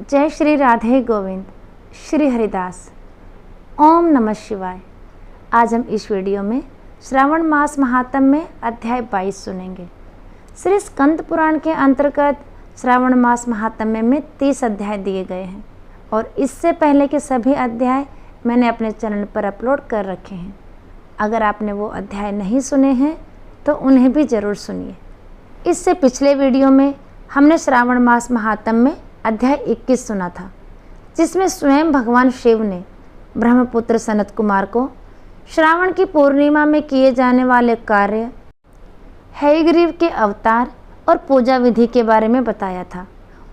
जय श्री राधे गोविंद, श्री हरिदास। ओम नमः शिवाय। आज हम इस वीडियो में श्रावण मास महात्म्य में अध्याय 22 सुनेंगे। श्री स्कंद पुराण के अंतर्गत श्रावण मास महात्म्य में 30 अध्याय दिए गए हैं और इससे पहले के सभी अध्याय मैंने अपने चैनल पर अपलोड कर रखे हैं। अगर आपने वो अध्याय नहीं सुने हैं तो उन्हें भी ज़रूर सुनिए। इससे पिछले वीडियो में हमने श्रावण मास महात्म्य में अध्याय 21 सुना था, जिसमें स्वयं भगवान शिव ने ब्रह्मपुत्र सनत कुमार को श्रावण की पूर्णिमा में किए जाने वाले कार्य, हयग्रीव के अवतार और पूजा विधि के बारे में बताया था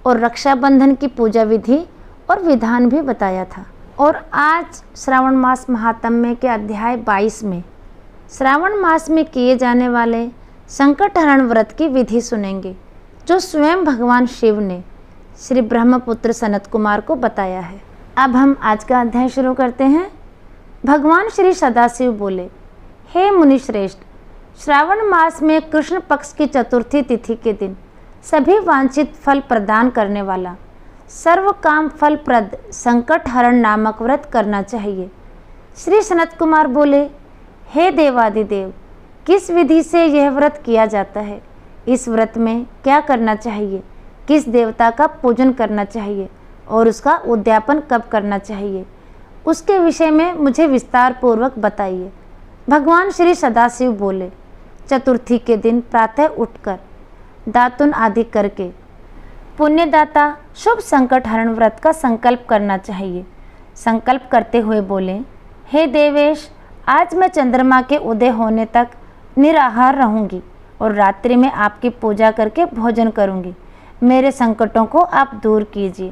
और रक्षाबंधन की पूजा विधि और विधान भी बताया था। और आज श्रावण मास महात्म्य के अध्याय 22 में श्रावण मास में किए जाने वाले संकट हरण व्रत की विधि सुनेंगे, जो स्वयं भगवान शिव ने श्री ब्रह्मपुत्र सनत कुमार को बताया है। अब हम आज का अध्याय शुरू करते हैं। भगवान श्री सदाशिव बोले, हे मुनिश्रेष्ठ, श्रावण मास में कृष्ण पक्ष की चतुर्थी तिथि के दिन सभी वांछित फल प्रदान करने वाला सर्व काम फलप्रद संकट हरण नामक व्रत करना चाहिए। श्री सनत कुमार बोले, हे देवादिदेव, किस विधि से यह व्रत किया जाता है? इस व्रत में क्या करना चाहिए? किस देवता का पूजन करना चाहिए और उसका उद्यापन कब करना चाहिए? उसके विषय में मुझे विस्तार पूर्वक बताइए। भगवान श्री सदाशिव बोले, चतुर्थी के दिन प्रातः उठकर दातुन आदि करके पुण्यदाता शुभ संकट हरण व्रत का संकल्प करना चाहिए। संकल्प करते हुए बोले, हे देवेश, आज मैं चंद्रमा के उदय होने तक निराहार रहूंगी और रात्रि में आपकी पूजा करके भोजन करूंगी। मेरे संकटों को आप दूर कीजिए।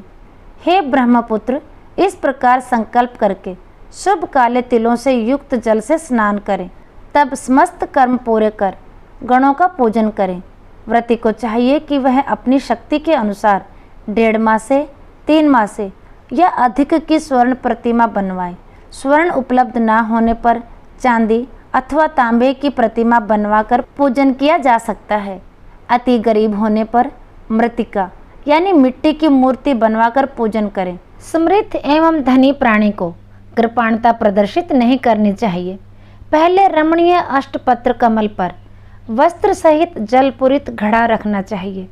हे ब्रह्मपुत्र, इस प्रकार संकल्प करके शुभ काले तिलों से युक्त जल से स्नान करें, तब समस्त कर्म पूरे कर गणों का पूजन करें। व्रती को चाहिए कि वह अपनी शक्ति के अनुसार 1.5 माह से 3 माह से या अधिक की स्वर्ण प्रतिमा बनवाए। स्वर्ण उपलब्ध न होने पर चांदी अथवा तांबे की प्रतिमा बनवाकर पूजन किया जा सकता है। अति गरीब होने पर मृतिका यानी मिट्टी की मूर्ति बनवाकर पूजन करें। समृद्ध एवं धनी प्राणी को कृपाणता प्रदर्शित नहीं करनी चाहिए। पहले रमणीय अष्टपत्र कमल पर वस्त्र सहित जलपूरित घड़ा रखना चाहिए,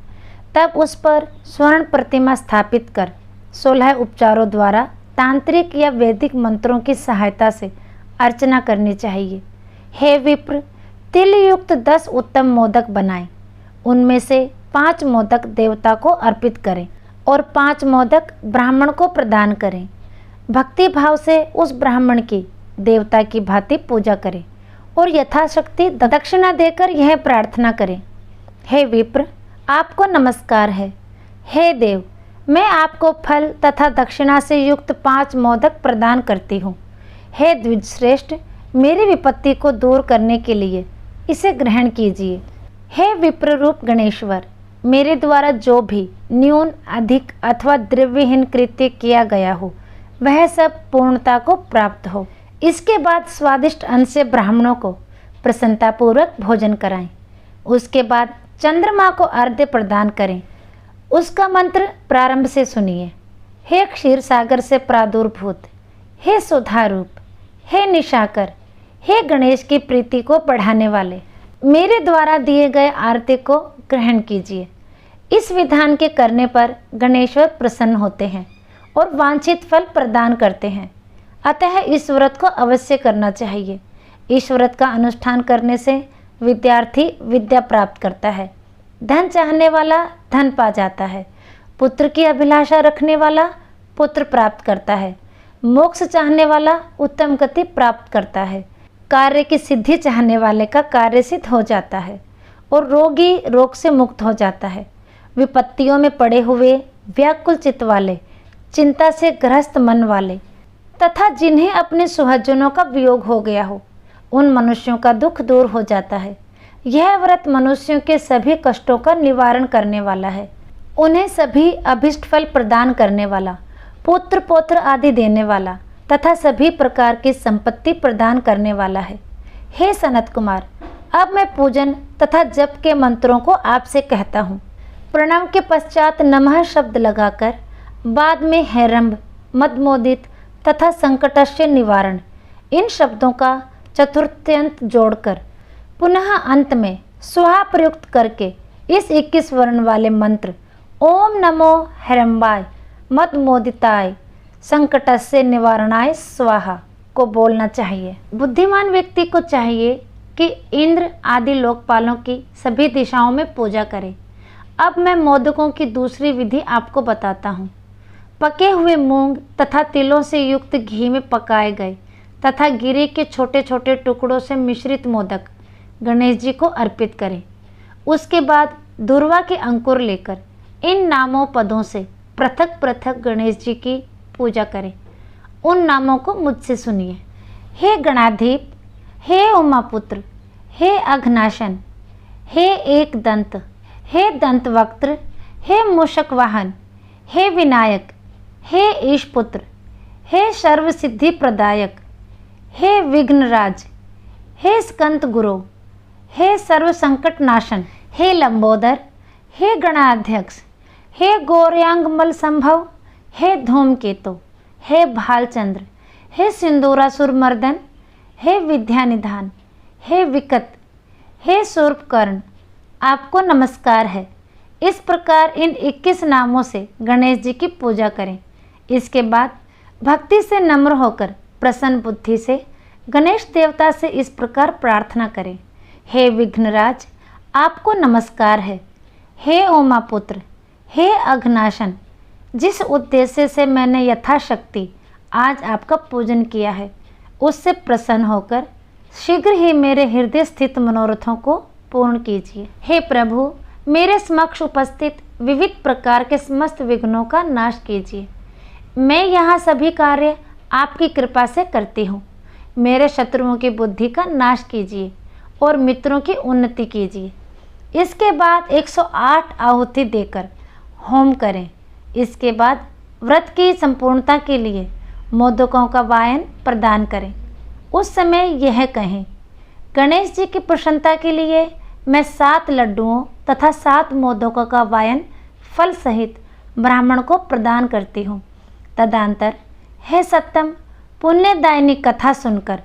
तब उस पर स्वर्ण प्रतिमा स्थापित कर 16 उपचारों द्वारा तांत्रिक या वैदिक मंत्रों की सहायता से अर्चना करनी चाहिए। हे विप्र, तिल युक्त 10 उत्तम मोदक बनाएं। उनमें से 5 मोदक देवता को अर्पित करें और 5 मोदक ब्राह्मण को प्रदान करें। भक्ति भाव से उस ब्राह्मण की देवता की भांति पूजा करें और यथाशक्ति दक्षिणा देकर यह प्रार्थना करें, हे विप्र, आपको नमस्कार है। हे देव, मैं आपको फल तथा दक्षिणा से युक्त 5 मोदक प्रदान करती हूँ। हे द्विजश्रेष्ठ, मेरी विपत्ति को दूर करने के लिए इसे ग्रहण कीजिए। हे विप्र रूप गणेश्वर, मेरे द्वारा जो भी न्यून अधिक अथवा द्रव्यहीन कृत्य किया गया हो वह सब पूर्णता को प्राप्त हो। इसके बाद स्वादिष्ट अन्न से ब्राह्मणों को प्रसन्नतापूर्वक भोजन कराएं। उसके बाद चंद्रमा को अर्घ्य प्रदान करें। उसका मंत्र प्रारंभ से सुनिए। हे क्षीर सागर से प्रादुर्भूत, हे सुधारूप, हे निशाकर, हे गणेश की प्रीति को बढ़ाने वाले, मेरे द्वारा दिए गए आरती को ग्रहण कीजिए। इस विधान के करने पर गणेश्वर प्रसन्न होते हैं और वांछित फल प्रदान करते हैं। अतः इस व्रत को अवश्य करना चाहिए। इस व्रत का अनुष्ठान करने से विद्यार्थी विद्या प्राप्त करता है, धन चाहने वाला धन पा जाता है, पुत्र की अभिलाषा रखने वाला पुत्र प्राप्त करता है, मोक्ष चाहने वाला उत्तम गति प्राप्त करता है, कार्य की सिद्धि चाहने वाले का कार्य सिद्ध हो जाता है और रोगी रोग से मुक्त हो जाता है। विपत्तियों में पड़े हुए व्याकुल चित्त वाले, चिंता से ग्रस्त मन वाले तथा जिन्हें अपने सुहजनों का वियोग हो गया हो, उन मनुष्यों का दुख दूर हो जाता है। यह व्रत मनुष्यों के सभी कष्टों का निवारण करने वाला है, उन्हें सभी अभिष्ट फल प्रदान करने वाला, पुत्र पौत्र आदि देने वाला तथा सभी प्रकार की संपत्ति प्रदान करने वाला है। हे सनत कुमार, अब मैं पूजन तथा जप के मंत्रों को आपसे कहता हूँ। प्रणव के पश्चात नमः शब्द लगाकर बाद में हैरंभ, मदमोदित तथा संकटस्य निवारण, इन शब्दों का चतुर्थ्यंत जोड़कर पुनः अंत में स्वाहा प्रयुक्त करके इस 21 वर्ण वाले मंत्र ओम नमो हैरंबाय मदमोदिताय संकटस्य निवारणाय स्वाहा को बोलना चाहिए। बुद्धिमान व्यक्ति को चाहिए कि इंद्र आदि लोकपालों की सभी दिशाओं में पूजा करे। अब मैं मोदकों की दूसरी विधि आपको बताता हूँ। पके हुए मूंग तथा तिलों से युक्त घी में पकाए गए तथा गिरी के छोटे छोटे टुकड़ों से मिश्रित मोदक गणेश जी को अर्पित करें। उसके बाद दुर्वा के अंकुर लेकर इन नामों पदों से पृथक पृथक गणेश जी की पूजा करें। उन नामों को मुझसे सुनिए। हे गणाधीप, हे उमापुत्र, हे अघनाशन, हे एक दंत, हे दंतवक्त्र, हे मूषक वाहन, हे विनायक, हे ईशपुत्र, हे सर्वसिद्धि प्रदायक, हे विघ्नराज, हे स्कंद गुरु, हे सर्व संकट नाशन, हे लंबोदर, हे गणाध्यक्ष, हे गौरयांगमल संभव, हे धूमकेतु, हे भालचंद्र, हे सिंदूरासुर मर्दन, हे विद्यानिधान, हे विकट, हे शूर्पकर्ण, आपको नमस्कार है। इस प्रकार इन 21 नामों से गणेश जी की पूजा करें। इसके बाद भक्ति से नम्र होकर प्रसन्न बुद्धि से गणेश देवता से इस प्रकार प्रार्थना करें। हे विघ्नराज, आपको नमस्कार है। हे उमापुत्र, हे अघनाशन, जिस उद्देश्य से मैंने यथाशक्ति आज आपका पूजन किया है उससे प्रसन्न होकर शीघ्र ही मेरे हृदय स्थित मनोरथों को पूर्ण कीजिए। हे प्रभु, मेरे समक्ष उपस्थित विविध प्रकार के समस्त विघ्नों का नाश कीजिए। मैं यहाँ सभी कार्य आपकी कृपा से करती हूँ। मेरे शत्रुओं की बुद्धि का नाश कीजिए और मित्रों की उन्नति कीजिए। इसके बाद 108 आहुति देकर होम करें। इसके बाद व्रत की संपूर्णता के लिए मोदकों का वायन प्रदान करें। उस समय यह कहें, गणेश जी की प्रसन्नता के लिए मैं 7 लड्डुओं तथा 7 मोदकों का वायन फल सहित ब्राह्मण को प्रदान करती हूँ। तदंतर हे सत्यम, पुण्यदायिनी कथा सुनकर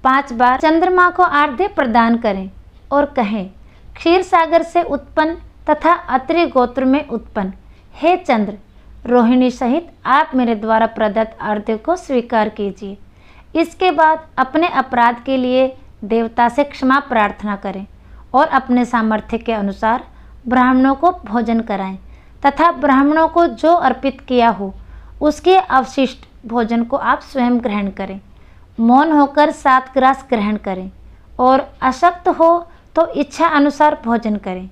5 बार चंद्रमा को आर्घ्य प्रदान करें और कहें, क्षीर सागर से उत्पन्न तथा अत्रि गोत्र में उत्पन्न हे चंद्र, रोहिणी सहित आप मेरे द्वारा प्रदत्त आर्घ्य को स्वीकार कीजिए। इसके बाद अपने अपराध के लिए देवता से क्षमा प्रार्थना करें और अपने सामर्थ्य के अनुसार ब्राह्मणों को भोजन कराएं तथा ब्राह्मणों को जो अर्पित किया हो उसके अवशिष्ट भोजन को आप स्वयं ग्रहण करें। मौन होकर 7 ग्रास ग्रहण करें और अशक्त हो तो इच्छा अनुसार भोजन करें।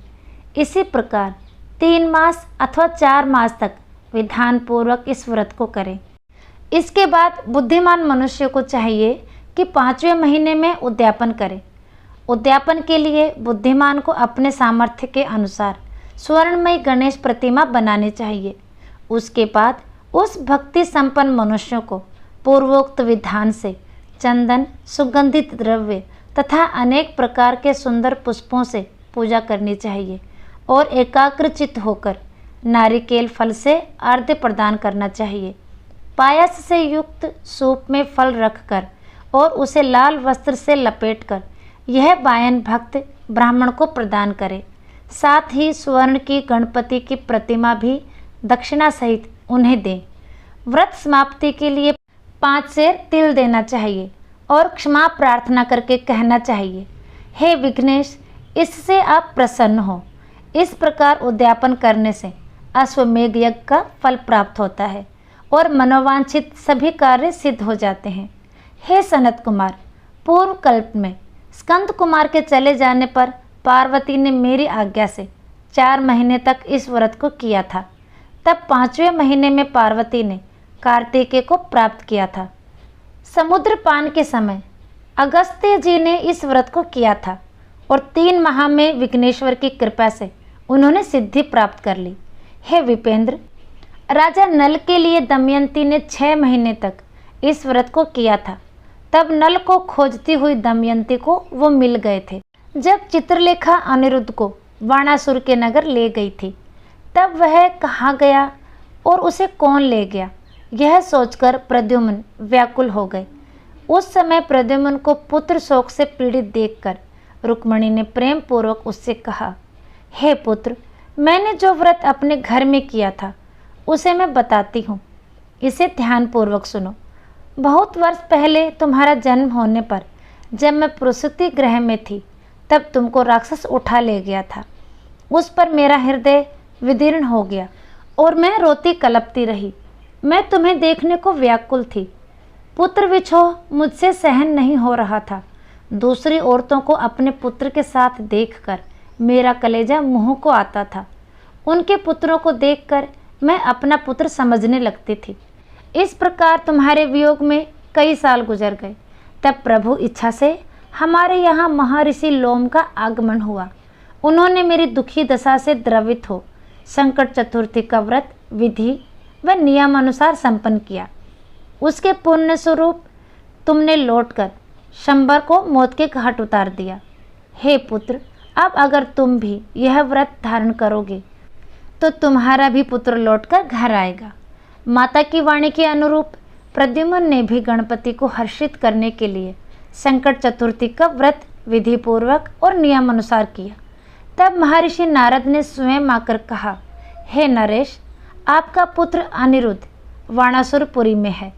इसी प्रकार 3 मास अथवा 4 मास तक विधान पूर्वक इस व्रत को करें। इसके बाद बुद्धिमान मनुष्य को चाहिए कि 5वें महीने में उद्यापन करें। उद्यापन के लिए बुद्धिमान को अपने सामर्थ्य के अनुसार स्वर्णमयी गणेश प्रतिमा बनानी चाहिए। उसके बाद उस भक्ति संपन्न मनुष्यों को पूर्वोक्त विधान से चंदन, सुगंधित द्रव्य तथा अनेक प्रकार के सुंदर पुष्पों से पूजा करनी चाहिए और एकाग्रचित होकर नारिकेल फल से आर्घ्य प्रदान करना चाहिए। पायस से युक्त सूप में फल रखकर और उसे लाल वस्त्र से लपेटकर यह वायन भक्त ब्राह्मण को प्रदान करे। साथ ही स्वर्ण की गणपति की प्रतिमा भी दक्षिणा सहित उन्हें दें। व्रत समाप्ति के लिए 5 सेर तिल देना चाहिए और क्षमा प्रार्थना करके कहना चाहिए, हे विघ्नेश, इससे आप प्रसन्न हो। इस प्रकार उद्यापन करने से अश्वमेघ यज्ञ का फल प्राप्त होता है और मनोवांछित सभी कार्य सिद्ध हो जाते हैं। हे सनत कुमार, पूर्व कल्प में स्कंद कुमार के चले जाने पर पार्वती ने मेरी आज्ञा से 4 महीने तक इस व्रत को किया था। तब 5वें महीने में पार्वती ने कार्तिकेय को प्राप्त किया था। समुद्र पान के समय अगस्त्य जी ने इस व्रत को किया था और 3 माह में विघ्नेश्वर की कृपा से उन्होंने सिद्धि प्राप्त कर ली। हे विपेंद्र, राजा नल के लिए दमयंती ने 6 महीने तक इस व्रत को किया था। तब नल को खोजती हुई दमयंती को वो मिल गए थे। जब चित्रलेखा अनिरुद्ध को बाणासुर के नगर ले गई थी, तब वह कहाँ गया और उसे कौन ले गया, यह सोचकर प्रद्युम्न व्याकुल हो गए। उस समय प्रद्युम्न को पुत्र शोक से पीड़ित देखकर रुक्मिणी ने प्रेम पूर्वक उससे कहा, हे पुत्र, मैंने जो व्रत अपने घर में किया था उसे मैं बताती हूँ, इसे ध्यानपूर्वक सुनो। बहुत वर्ष पहले तुम्हारा जन्म होने पर जब मैं प्रसूति गृह में थी तब तुमको राक्षस उठा ले गया था। उस पर मेरा हृदय विदीर्ण हो गया और मैं रोती कलपती रही। मैं तुम्हें देखने को व्याकुल थी। पुत्र विछोह मुझसे सहन नहीं हो रहा था। दूसरी औरतों को अपने पुत्र के साथ देखकर मेरा कलेजा मुंह को आता था। उनके पुत्रों को देखकर मैं अपना पुत्र समझने लगती थी। इस प्रकार तुम्हारे वियोग में कई साल गुजर गए। तब प्रभु इच्छा से हमारे यहाँ महर्षि लोम का आगमन हुआ। उन्होंने मेरी दुखी दशा से द्रवित हो संकट चतुर्थी का व्रत विधि व नियमानुसार संपन्न किया। उसके पुण्य स्वरूप तुमने लौटकर शंबर को मौत के घाट उतार दिया। हे पुत्र, अब अगर तुम भी यह व्रत धारण करोगे तो तुम्हारा भी पुत्र लौटकर घर आएगा। माता की वाणी के अनुरूप प्रद्युम्न ने भी गणपति को हर्षित करने के लिए संकट चतुर्थी का व्रत विधि पूर्वक और नियमानुसार किया। तब महर्षि नारद ने स्वयं आकर कहा, हे नरेश, आपका पुत्र अनिरुद्ध वाणासुरपुरी में है।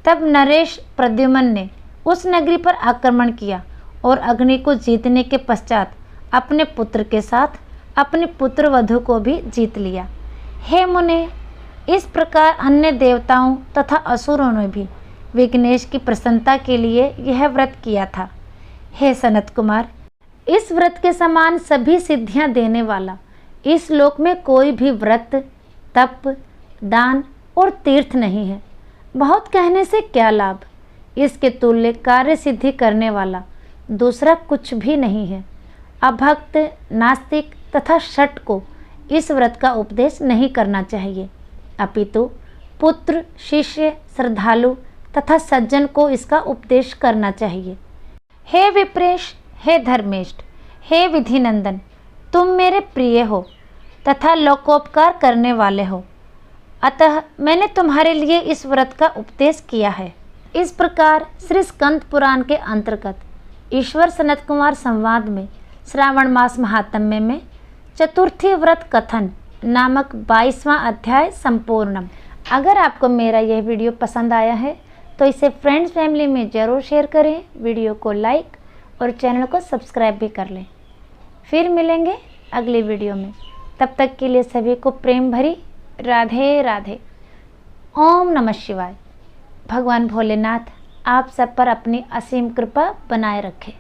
तब नरेश प्रद्युम्न ने उस नगरी पर आक्रमण किया और अग्नि को जीतने के पश्चात अपने पुत्र के साथ अपने पुत्र वधु को भी जीत लिया। हे मुने, इस प्रकार अन्य देवताओं तथा असुरों ने भी विघ्नेश की प्रसन्नता के लिए यह व्रत किया था। हे सनत कुमार, इस व्रत के समान सभी सिद्धियां देने वाला इस लोक में कोई भी व्रत, तप, दान और तीर्थ नहीं है। बहुत कहने से क्या लाभ, इसके तुल्य कार्य सिद्धि करने वाला दूसरा कुछ भी नहीं है। अभक्त, नास्तिक तथा शठ को इस व्रत का उपदेश नहीं करना चाहिए, अपितु पुत्र, शिष्य, श्रद्धालु तथा सज्जन को इसका उपदेश करना चाहिए। हे विप्रेश, हे धर्मेष्ठ, हे विधिनंदन, तुम मेरे प्रिय हो तथा लोकोपकार करने वाले हो, अतः मैंने तुम्हारे लिए इस व्रत का उपदेश किया है। इस प्रकार श्री स्कंद पुराण के अंतर्गत ईश्वर सनत कुमार संवाद में श्रावण मास महात्म्य में चतुर्थी व्रत कथन नामक 22वां अध्याय संपूर्णम। अगर आपको मेरा यह वीडियो पसंद आया है तो इसे फ्रेंड्स फैमिली में ज़रूर शेयर करें, वीडियो को लाइक और चैनल को सब्सक्राइब भी कर लें। फिर मिलेंगे अगली वीडियो में, तब तक के लिए सभी को प्रेम भरी राधे राधे। ओम नमः शिवाय। भगवान भोलेनाथ आप सब पर अपनी असीम कृपा बनाए रखें।